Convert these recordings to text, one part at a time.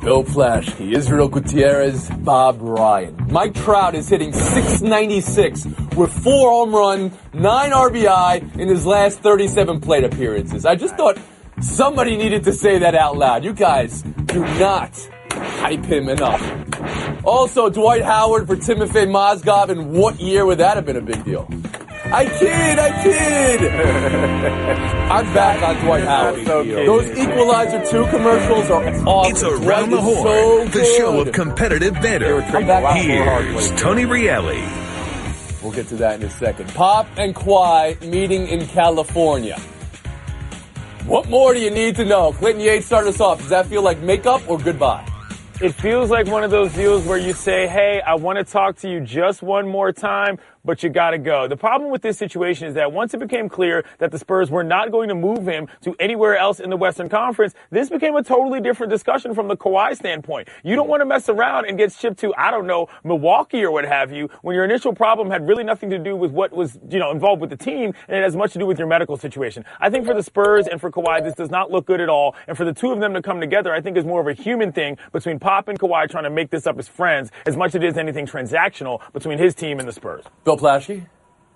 Bill Plaschke, Israel Gutierrez, Bob Ryan. Mike Trout is hitting .696 with 4 home runs, 9 RBI in his last 37 plate appearances. I just thought somebody needed to say that out loud. You guys do not hype him enough. Also, Dwight Howard for Timofey Mozgov, and what year would that have been a big deal? I kid. I'm back on Dwight Howard. Those Equalizer 2 commercials are awesome. It's Around the Horn, the show of competitive banter. Here's Tony Reali. We'll get to that in a second. Pop and Kawhi meeting in California. What more do you need to know? Clinton Yates, start us off. Does that feel like makeup or goodbye? It feels like one of those deals where you say, hey, I want to talk to you just one more time, but you got to go. The problem with this situation is that once it became clear that the Spurs were not going to move him to anywhere else in the Western Conference, this became a totally different discussion from the Kawhi standpoint. You don't want to mess around and get shipped to, I don't know, Milwaukee or what have you, when your initial problem had really nothing to do with what was, involved with the team, and it has much to do with your medical situation. I think for the Spurs and for Kawhi, this does not look good at all. And for the two of them to come together, I think is more of a human thing between Pop and Kawhi trying to make this up as friends as much as it is anything transactional between his team and the Spurs. Bill Plaschke?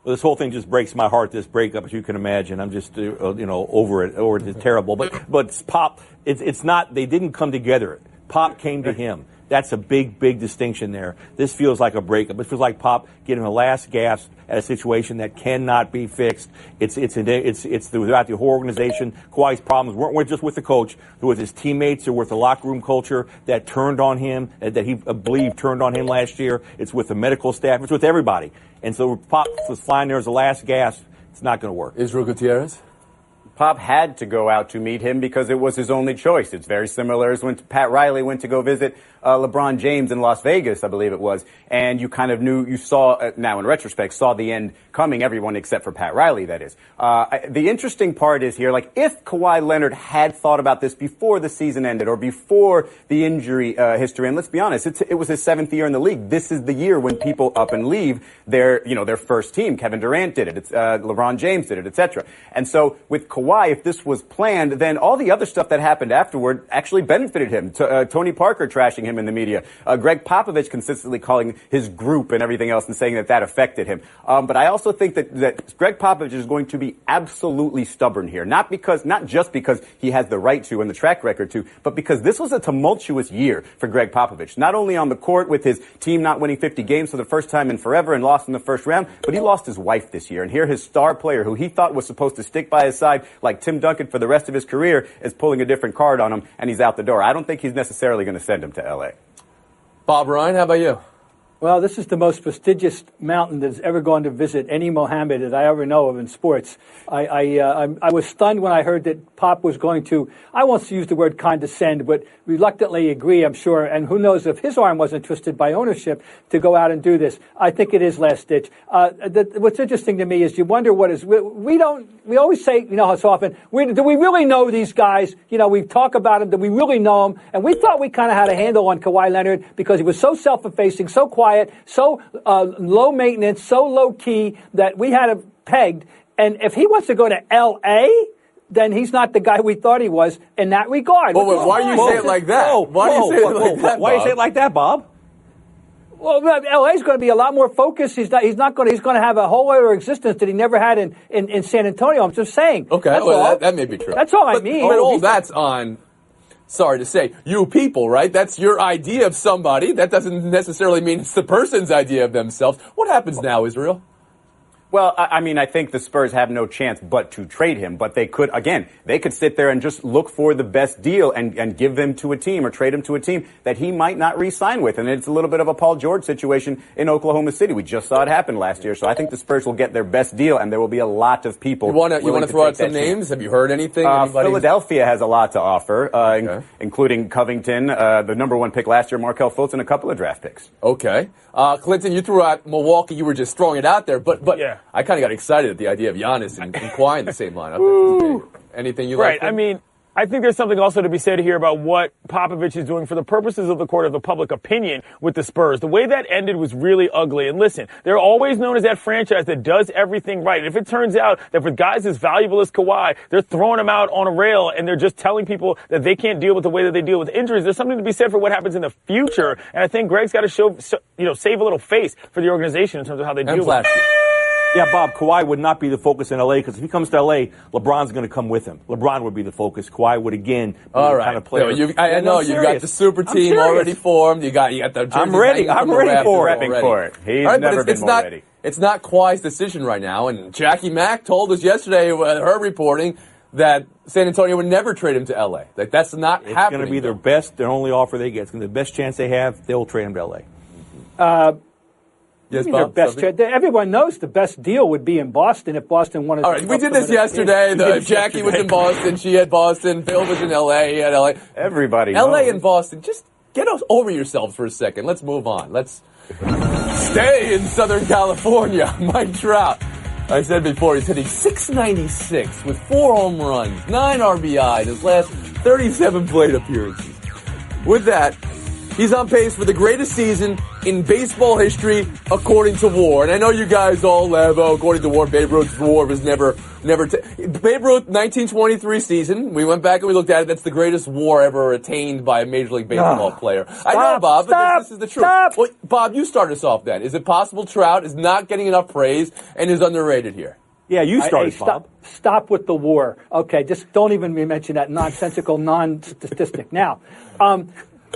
Well, this whole thing just breaks my heart, this breakup, as you can imagine. I'm just, over it, or it's terrible. But Pop, it's not, they didn't come together. Pop came to him. That's a big distinction there. This feels like a breakup. It feels like Pop getting the last gasp at a situation that cannot be fixed. It's throughout the whole organization. Kawhi's problems weren't just with the coach, they were with his teammates, they were with the locker room culture that turned on him, that he believed turned on him last year. It's with the medical staff. It's with everybody. And so Pop was flying there as the last gasp. It's not going to work. Israel Gutierrez? Pop had to go out to meet him because it was his only choice. It's very similar as when Pat Riley went to go visit LeBron James in Las Vegas, I believe it was, and you kind of knew, you saw, now in retrospect, saw the end coming, everyone except for Pat Riley, that is. The interesting part is here, like, if Kawhi Leonard had thought about this before the season ended or before the injury history, and let's be honest, it was his 7th year in the league. This is the year when people up and leave their first team. Kevin Durant did it, LeBron James did it, etc. And so with Kawhi, if this was planned, then all the other stuff that happened afterward actually benefited him. Tony Parker trashing him in the media. Greg Popovich consistently calling his group and everything else and saying that affected him. But I also think that Greg Popovich is going to be absolutely stubborn here. Not just because he has the right to and the track record to, but because this was a tumultuous year for Greg Popovich. Not only on the court with his team not winning 50 games for the first time in forever and lost in the first round, but he lost his wife this year. And here his star player, who he thought was supposed to stick by his side like Tim Duncan for the rest of his career, is pulling a different card on him, and he's out the door. I don't think he's necessarily going to send him to L.A. Bob Ryan, how about you? Well, this is the most prestigious mountain that's ever gone to visit any Mohammed that I ever know of in sports. I was stunned when I heard that Pop was going to, I won't use the word condescend, but reluctantly agree, I'm sure, and who knows if his arm wasn't twisted by ownership to go out and do this. I think it is last ditch. What's interesting to me is you wonder what is, we always say, so often, do we really know these guys? We talk about them, do we really know them? And we thought we kind of had a handle on Kawhi Leonard because he was so self-effacing, so quiet, so low maintenance, so low key that we had him pegged. And if he wants to go to L.A., then he's not the guy we thought he was in that regard. Well, why do you say it like that? Why do you say it like that, Why do you say it like that, Bob? Well, LA is going to be a lot more focused. He's going to have a whole other existence that he never had in San Antonio. I'm just saying. Okay, well, that may be true. That's all I mean. But all that's on, sorry to say, you people, right? That's your idea of somebody. That doesn't necessarily mean it's the person's idea of themselves. What happens now, Israel? Well, I think the Spurs have no chance but to trade him. But they could sit there and just look for the best deal and give them to a team or trade him to a team that he might not re-sign with. And it's a little bit of a Paul George situation in Oklahoma City. We just saw it happen last year. So I think the Spurs will get their best deal, and there will be a lot of people. You want to throw out some names? Have you heard anything? Philadelphia has a lot to offer, including Covington, the number 1 pick last year, Markelle Fultz, and a couple of draft picks. Okay. Clinton, you threw out Milwaukee. You were just throwing it out there. But yeah. I kind of got excited at the idea of Giannis and Kawhi in the same lineup. Anything you like? Right. I mean, I think there's something also to be said here about what Popovich is doing for the purposes of the court of the public opinion with the Spurs. The way that ended was really ugly. And listen, they're always known as that franchise that does everything right. If it turns out that for guys as valuable as Kawhi, they're throwing them out on a rail and they're just telling people that they can't deal with the way that they deal with injuries, there's something to be said for what happens in the future. And I think Greg's got to save a little face for the organization in terms of how they deal with it. Yeah, Bob, Kawhi would not be the focus in L.A. because if he comes to L.A., LeBron's going to come with him. LeBron would be the focus. Kawhi would, again, be the kind of player. I know you got the super team already formed. You got the jerseys. I'm ready. I'm ready for it. He's never been more ready. It's not Kawhi's decision right now, and Jackie Mack told us yesterday, her reporting, that San Antonio would never trade him to L.A. Like, that's not happening. It's going to be their only offer they get. It's going to be the best chance they have. They'll trade him to L.A. Yes, Bob, everyone knows the best deal would be in Boston if Boston wanted to. All right, we did this yesterday. Jackie was in Boston. She had Boston. Bill was in L.A. He had L.A. Everybody L.A. knows. and Boston. Just get over yourselves for a second. Let's move on. Let's stay in Southern California. Mike Trout. I said before, he's hitting .696 with 4 home runs, 9 RBI in his last 37 plate appearances. With that, he's on pace for the greatest season in baseball history, according to WAR. And I know you guys all laugh, according to WAR, Babe Ruth's WAR was never. Babe Ruth, 1923 season. We went back and we looked at it. That's the greatest WAR ever attained by a Major League Baseball player. I know, Bob, but this is the truth. Well, Bob, you start us off then. Is it possible Trout is not getting enough praise and is underrated here? Yeah, you started, Bob. Stop with the WAR. Okay, just don't even mention that nonsensical non-statistic. Now,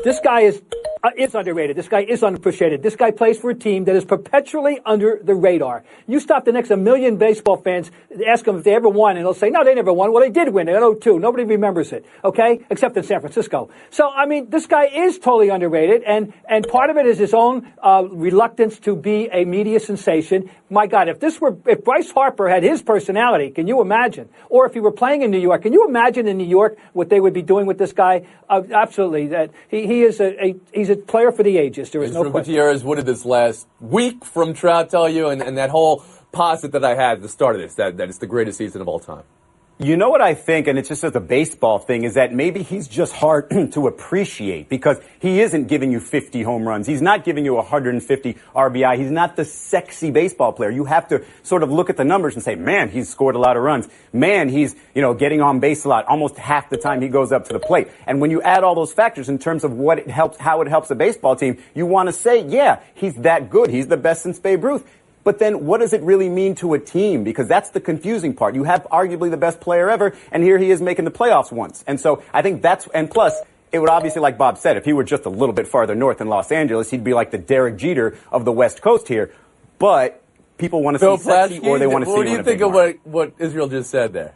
this guy is underrated. This guy is unappreciated. This guy plays for a team that is perpetually under the radar. You stop the next 1 million baseball fans, ask them if they ever won, and they'll say, no, they never won. Well, they did win in 2002. Nobody remembers it, okay, except in San Francisco. So, I mean, this guy is totally underrated, and part of it is his own reluctance to be a media sensation. My God, if Bryce Harper had his personality, can you imagine? Or if he were playing in New York, can you imagine in New York what they would be doing with this guy? Absolutely. That he's a player for the ages. There is no question. Gutierrez, what did this last week from Trout tell you? And that whole posit that I had at the start of this, that it's the greatest season of all time. You know what I think, and it's just as a baseball thing, is that maybe he's just hard to appreciate because he isn't giving you 50 home runs. He's not giving you 150 RBI. He's not the sexy baseball player. You have to sort of look at the numbers and say, man, he's scored a lot of runs. Man, he's, getting on base a lot. Almost half the time he goes up to the plate. And when you add all those factors in terms of how it helps a baseball team, you want to say, yeah, he's that good. He's the best since Babe Ruth. But then what does it really mean to a team? Because that's the confusing part. You have arguably the best player ever, and here he is making the playoffs once. And so I think and plus, it would obviously, like Bob said, if he were just a little bit farther north in Los Angeles, he'd be like the Derek Jeter of the West Coast here. But people want to see sexy or they want to see what do you think of what Israel just said there?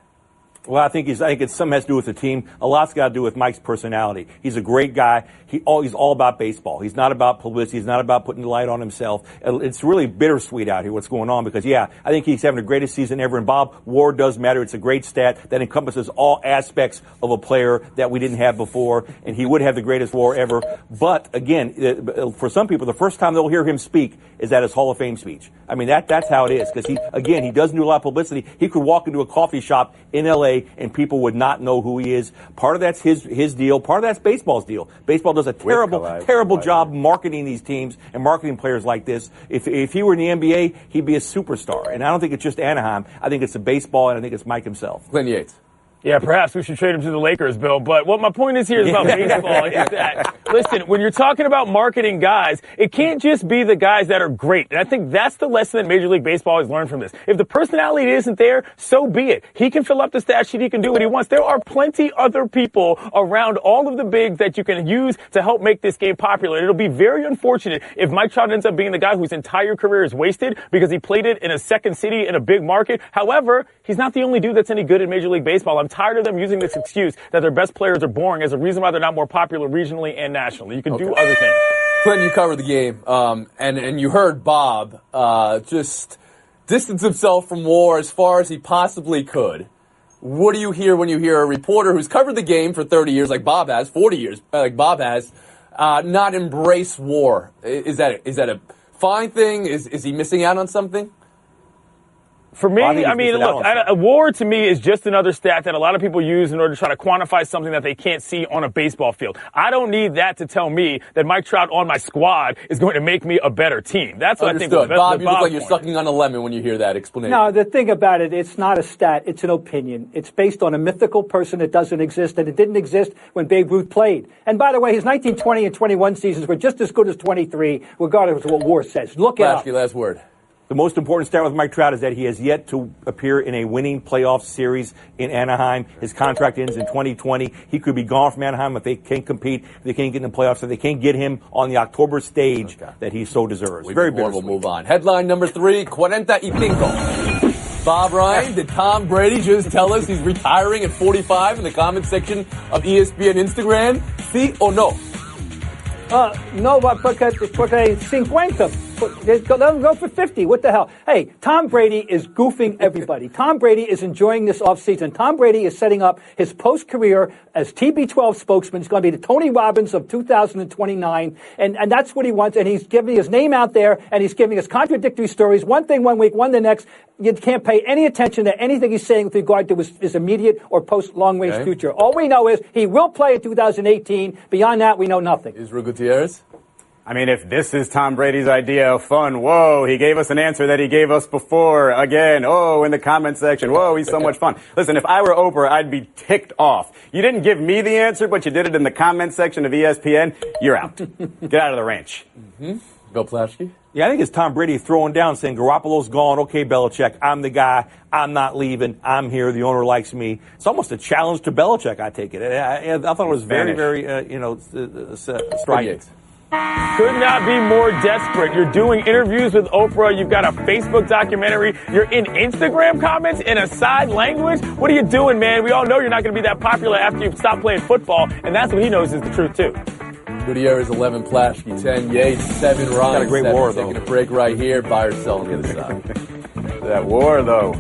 Well, I think it's something has to do with the team. A lot's got to do with Mike's personality. He's a great guy. He's all about baseball. He's not about publicity. He's not about putting the light on himself. It's really bittersweet out here what's going on because, I think he's having the greatest season ever. And Bob, WAR does matter. It's a great stat that encompasses all aspects of a player that we didn't have before. And he would have the greatest WAR ever. But again, for some people, the first time they'll hear him speak is at his Hall of Fame speech. I mean, that's how it is because he doesn't do a lot of publicity. He could walk into a coffee shop in L.A. and people would not know who he is. Part of that's his deal. Part of that's baseball's deal. Baseball does a terrible job marketing these teams and marketing players like this. If he were in the NBA, he'd be a superstar. And I don't think it's just Anaheim. I think it's the baseball, and I think it's Mike himself. Glenn Yates. Yeah, perhaps we should trade him to the Lakers, Bill. But what my point is here is about baseball is that, listen, when you're talking about marketing guys, it can't just be the guys that are great. And I think that's the lesson that Major League Baseball has learned from this. If the personality isn't there, so be it. He can fill up the stat sheet. He can do what he wants. There are plenty other people around all of the bigs that you can use to help make this game popular. It'll be very unfortunate if Mike Trout ends up being the guy whose entire career is wasted because he played it in a second city in a big market. However, he's not the only dude that's any good in Major League Baseball. I'm tired of them using this excuse that their best players are boring as a reason why they're not more popular regionally and nationally. You can do other things. Clinton, you covered the game, and you heard Bob just distance himself from WAR as far as he possibly could. What do you hear when you hear a reporter who's covered the game for 30 years, like Bob has, 40 years, like Bob has, not embrace WAR? Is that a fine thing? Is he missing out on something? For me, Well, I mean, look, a WAR to me is just another stat that a lot of people use in order to try to quantify something that they can't see on a baseball field. I don't need that to tell me that Mike Trout on my squad is going to make me a better team. That's what Understood. I think. Bob, you look like you're sucking on a lemon when you hear that explanation. No, the thing about it, it's not a stat. It's an opinion. It's based on a mythical person that doesn't exist, and it didn't exist when Babe Ruth played. And by the way, his 1920 and 21 seasons were just as good as 23, regardless of what WAR says. Look it up. Last word. The most important stat with Mike Trout is that he has yet to appear in a winning playoff series in Anaheim. His contract ends in 2020. He could be gone from Anaheim if they can't compete, if they can't get in the playoffs, if they can't get him on the October stage that he so deserves. Very bittersweet. We'll move on. Headline number 3, 45. Bob Ryan, did Tom Brady just tell us he's retiring at 45 in the comment section of ESPN Instagram? Sí o no? No, porque 50. Let them go for 50. What the hell? Hey, Tom Brady is goofing everybody. Tom Brady is enjoying this offseason. Tom Brady is setting up his post-career as TB12 spokesman. He's going to be the Tony Robbins of 2029. And that's what he wants. And he's giving his name out there, and he's giving us contradictory stories. One thing one week, one the next. You can't pay any attention to anything he's saying with regard to his immediate or post-long-range future. All we know is he will play in 2018. Beyond that, we know nothing. Israel Gutierrez? I mean, if this is Tom Brady's idea of fun, whoa, he gave us an answer that he gave us before. Again, in the comment section, whoa, he's so much fun. Listen, if I were Oprah, I'd be ticked off. You didn't give me the answer, but you did it in the comment section of ESPN. You're out. Get out of the ranch. Mm-hmm. Bill Plaschke? Yeah, I think it's Tom Brady throwing down, saying Garoppolo's gone. Okay, Belichick, I'm the guy. I'm not leaving. I'm here. The owner likes me. It's almost a challenge to Belichick, I take it. I thought it was very, very, strident. Could not be more desperate. You're doing interviews with Oprah. You've got a Facebook documentary. You're in Instagram comments in a side language. What are you doing, man? We all know you're not going to be that popular after you've stopped playing football, and that's what he knows is the truth, too. Gutierrez 11, Plaschke 10, Yates 7, Ryan got a great 7. WAR, Taking though. a break right here. Buy or sell on the other side. That WAR, though.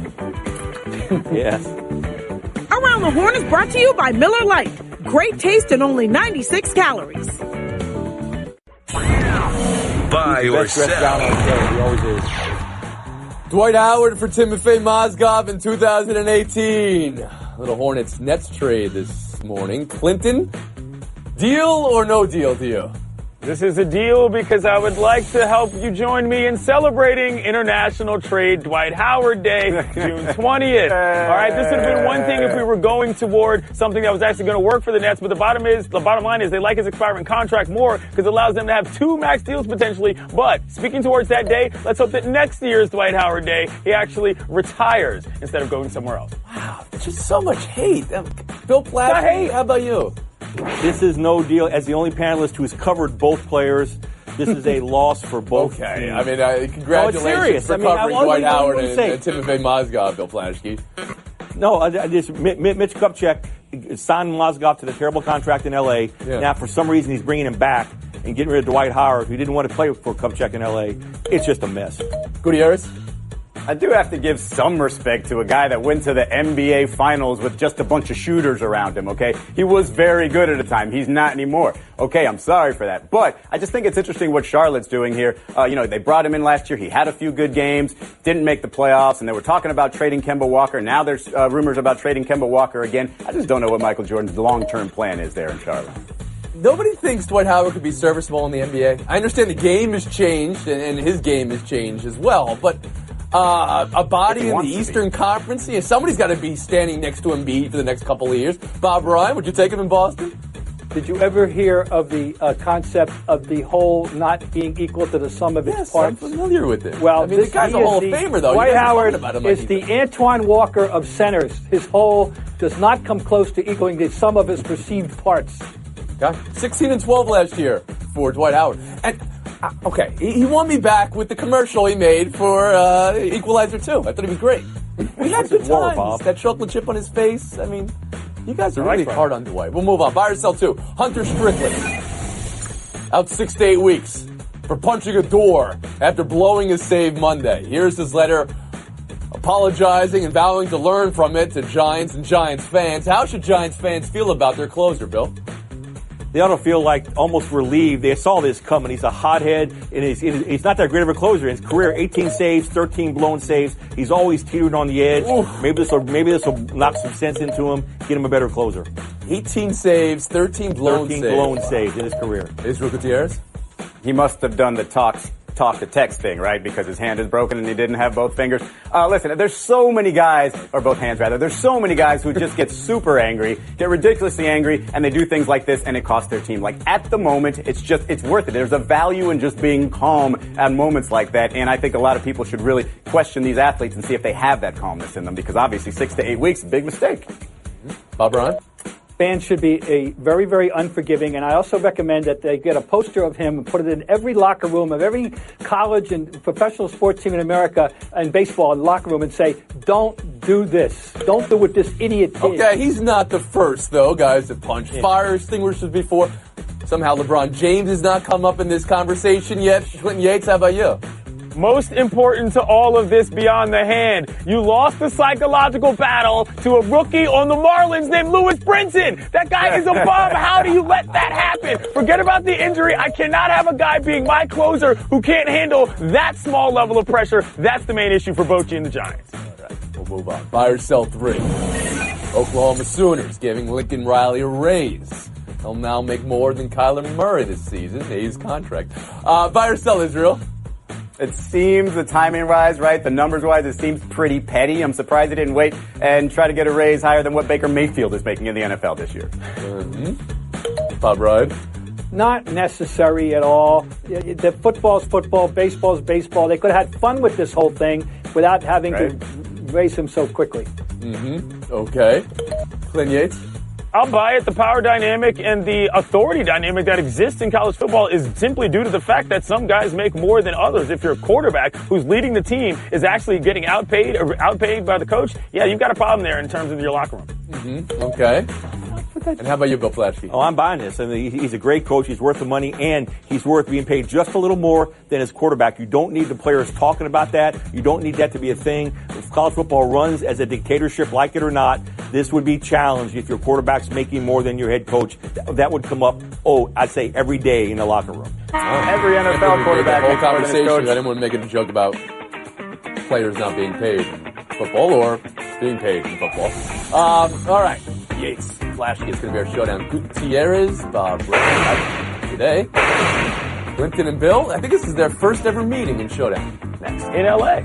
Yes. Around the Horn is brought to you by Miller Lite. Great taste and only 96 calories. Buy or sell. He always is. Dwight Howard for Timofey Mozgov in 2018. Little Hornets Nets trade this morning. Clinton, deal or no deal to you? This is a deal because I would like to help you join me in celebrating International Trade Dwight Howard Day, June 20th. All right, this would have been one thing if we were going toward something that was actually going to work for the Nets, but the bottom line is they like his expiring contract more because it allows them to have 2 max deals potentially. But speaking towards that day, let's hope that next year's Dwight Howard Day, he actually retires instead of going somewhere else. Wow, just so much hate. Bill Plaschke, how about you? This is no deal. As the only panelist who has covered both players, this is a loss for both teams. I mean, congratulations for covering Dwight Howard and Timofey Mozgov, Bill Plaschke. No, Mitch Kupchak signed Mozgov to the terrible contract in L.A. Yeah. Now, for some reason, he's bringing him back and getting rid of Dwight Howard, who didn't want to play for Kupchak in L.A. It's just a mess. Gutierrez? I do have to give some respect to a guy that went to the NBA Finals with just a bunch of shooters around him, okay? He was very good at the time. He's not anymore. Okay, I'm sorry for that. But I just think it's interesting what Charlotte's doing here. They brought him in last year. He had a few good games, didn't make the playoffs, and they were talking about trading Kemba Walker. Now there's rumors about trading Kemba Walker again. I just don't know what Michael Jordan's long-term plan is there in Charlotte. Nobody thinks Dwight Howard could be serviceable in the NBA. I understand the game has changed, and his game has changed as well, but a body in the Eastern Conference, somebody's got to be standing next to Embiid for the next couple of years. Bob Ryan, would you take him in Boston? Did you ever hear of the concept of the whole not being equal to the sum of its parts? I'm familiar with it. Well, I mean, the guy's a Hall of Famer, though. Dwight Howard is the Antoine Walker of centers. His whole does not come close to equaling the sum of his perceived parts. Okay. 16 and 12 last year for Dwight Howard. And okay, he won me back with the commercial he made for Equalizer 2. I thought he was great. We had good times. Bob. That chocolate chip on his face. I mean, you guys are really hard on Dwight. We'll move on. Buy or sell 2. Hunter Strickland. Out 6 to 8 weeks for punching a door after blowing his save Monday. Here's his letter apologizing and vowing to learn from it to Giants and Giants fans. How should Giants fans feel about their closer, Bill? they ought to feel like almost relieved. They saw this coming. He's a hothead, and he's not that great of a closer. In his career, 18 saves, 13 blown saves. He's always teetered on the edge. Oof. Maybe this will knock some sense into him, get him a better closer. 18 saves, 13 blown saves in his career. Israel Gutierrez? He must have done the talk to text thing, right? Because his hand is broken and he didn't have both fingers. Listen, there's so many guys, or both hands rather, there's so many guys who just get super angry, get ridiculously angry, and they do things like this and it costs their team. Like at the moment, it's worth it. There's a value in just being calm at moments like that. And I think a lot of people should really question these athletes and see if they have that calmness in them, because obviously 6 to 8 weeks, big mistake. Bob Ryan? Fans should be very, very unforgiving, and I also recommend that they get a poster of him and put it in every locker room of every college and professional sports team in America and baseball locker room and say, don't do this. Don't do what this idiot did. Okay, he's not the first, though, guys, to punch fire extinguishers before. Somehow LeBron James has not come up in this conversation yet. Clinton Yates, how about you? Most important to all of this beyond the hand, you lost the psychological battle to a rookie on the Marlins named Lewis Brinson. That guy is a bum. How do you let that happen? Forget about the injury. I cannot have a guy being my closer who can't handle that small level of pressure. That's the main issue for Bochy and the Giants. All right, we'll move on. Buy or sell 3. Oklahoma Sooners giving Lincoln Riley a raise. He'll now make more than Kyler Murray this season. His contract. Buy or sell, Israel? It seems, the timing-wise, right, the numbers-wise, it seems pretty petty. I'm surprised he didn't wait and try to get a raise higher than what Baker Mayfield is making in the NFL this year. Bob Ryan? Not necessary at all. The football's football, baseball's baseball. They could have had fun with this whole thing without having to raise him so quickly. Okay. Clint Yates? I'll buy it. The power dynamic and the authority dynamic that exists in college football is simply due to the fact that some guys make more than others. If your quarterback who's leading the team is actually getting outpaid by the coach, yeah, you've got a problem there in terms of your locker room. Okay. And how about you, Bill Plaschke? Oh, I'm buying this. I mean, he's a great coach. He's worth the money, and he's worth being paid just a little more than his quarterback. You don't need the players talking about that. You don't need that to be a thing. If college football runs as a dictatorship, like it or not, this would be challenged if your quarterback's making more than your head coach. That would come up, I'd say every day in the locker room. Every NFL quarterback. The whole conversation, I didn't want to make it a joke about players not being paid in football or being paid in football. All right. Yates, Plaschke is going to be our showdown. Gutierrez, Bob Ryan today. Clinton and Bill, I think this is their first ever meeting in Showdown. Next. In L.A.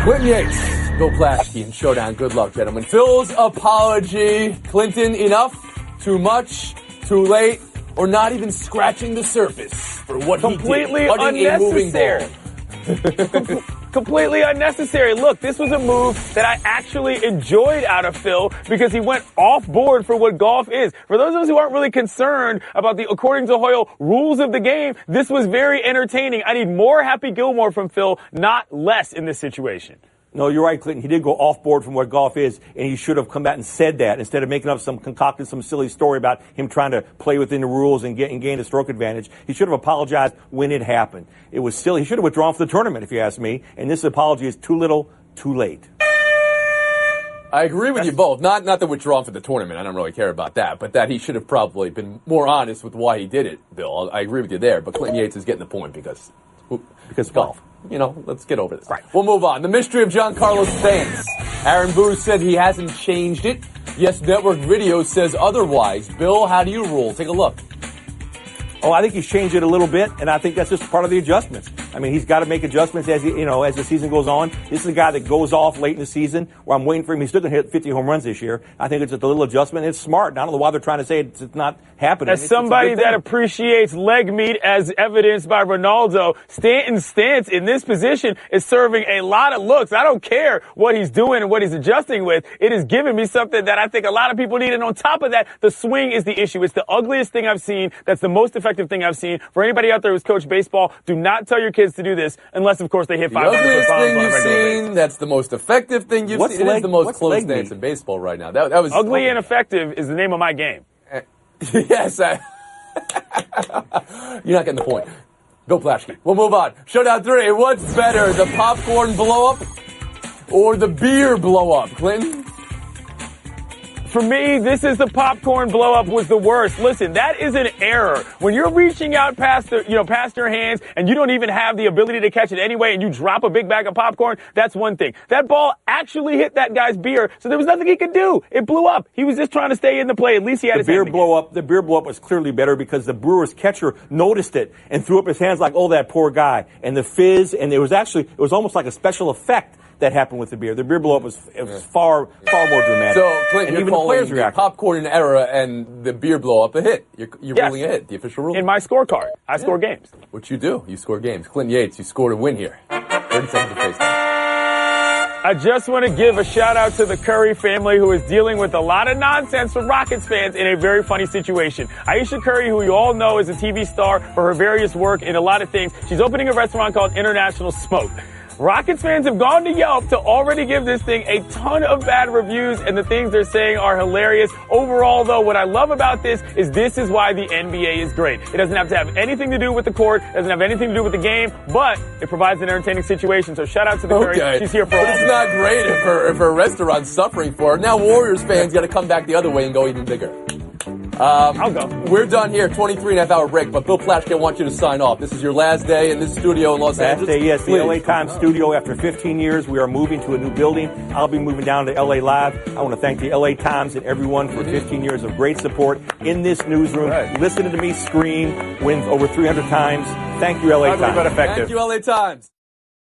Clinton Yates, Bill Plaschke in Showdown. Good luck, gentlemen. Phil's apology. Clinton, enough? Too much? Too late? Or not even scratching the surface for what Completely he did? Completely unnecessary. Completely unnecessary. Look, this was a move that I actually enjoyed out of Phil because he went off board for what golf is. For those of us who aren't really concerned about the, according to Hoyle, rules of the game, this was very entertaining. I need more Happy Gilmore from Phil, not less in this situation. No, you're right, Clinton. He did go off board from what golf is, and he should have come back and said that instead of making up concocting some silly story about him trying to play within the rules and gain a stroke advantage. He should have apologized when it happened. It was silly. He should have withdrawn from the tournament, if you ask me. And this apology is too little, too late. I agree with you both. Not that withdrawn for the tournament. I don't really care about that. But that he should have probably been more honest with why he did it, Bill. I agree with you there. But Clinton Yates is getting the point because golf. You know, let's get over this. Right. We'll move on. The mystery of Giancarlo Stanton. Aaron Boone said he hasn't changed it. Yes, Network Video says otherwise. Bill, how do you rule? Take a look. Oh, I think he's changed it a little bit, and I think that's just part of the adjustments. I mean, he's got to make adjustments as as the season goes on. This is a guy that goes off late in the season, where I'm waiting for him. He's still going to hit 50 home runs this year. I think it's just a little adjustment. It's smart. I don't know why they're trying to say it's not happening. As somebody that appreciates leg meat, as evidenced by Ronaldo, Stanton's stance in this position is serving a lot of looks. I don't care what he's doing and what he's adjusting with. It is giving me something that I think a lot of people need. And on top of that, the swing is the issue. It's the ugliest thing I've seen. That's the most effective thing I've seen. For anybody out there who's coached baseball, do not tell your kids to do this unless, of course, they hit 500 ugliest bombs thing on a you've regular seen. basis. That's the most effective thing you've seen. It is the most close stance in baseball right now. That was Ugly and effective is the name of my game. Yes. You're not getting the point. Bill Plaschke. We'll move on. Showdown 3. What's better, the popcorn blow up or the beer blow up? Clinton? For me, this is the popcorn blow up was the worst. Listen, that is an error. When you're reaching out past your hands and you don't even have the ability to catch it anyway and you drop a big bag of popcorn, that's one thing. That ball actually hit that guy's beer, so there was nothing he could do. It blew up. He was just trying to stay in the play. At least he had his hand. The beer blow up was clearly better because the Brewers catcher noticed it and threw up his hands like, oh, that poor guy. And the fizz, and it was almost like a special effect that happened with the beer. The beer blow up was far more dramatic. So, Clinton, and you're calling the popcorn error and the beer blow up a hit. You're ruling a hit, the official rule. In my scorecard, I score games. What you do? You score games. Clinton Yates, you scored a win here. 30 seconds of face time. I just want to give a shout out to the Curry family who is dealing with a lot of nonsense from Rockets fans in a very funny situation. Aisha Curry, who you all know is a TV star for her various work in a lot of things, she's opening a restaurant called International Smoke. Rockets fans have gone to Yelp to already give this thing a ton of bad reviews, and the things they're saying are hilarious. Overall, though, what I love about this is why the NBA is great. It doesn't have to have anything to do with the court, doesn't have anything to do with the game, but it provides an entertaining situation. So shout out to the Curry. She's here for all. But it's not great if her restaurant's suffering for it. Now Warriors fans got to come back the other way and go even bigger. I'll go. We're done here. 23.5 hour break, but Bill Plaschke wants you to sign off. This is your last day in this studio in Los Angeles. Last day, yes. The LA Times studio. After 15 years, we are moving to a new building. I'll be moving down to LA Live. I want to thank the LA Times and everyone for 15 years of great support in this newsroom. Right. Listening to me scream, wins over 300 times. Thank you, LA Times. Thank you, LA Times.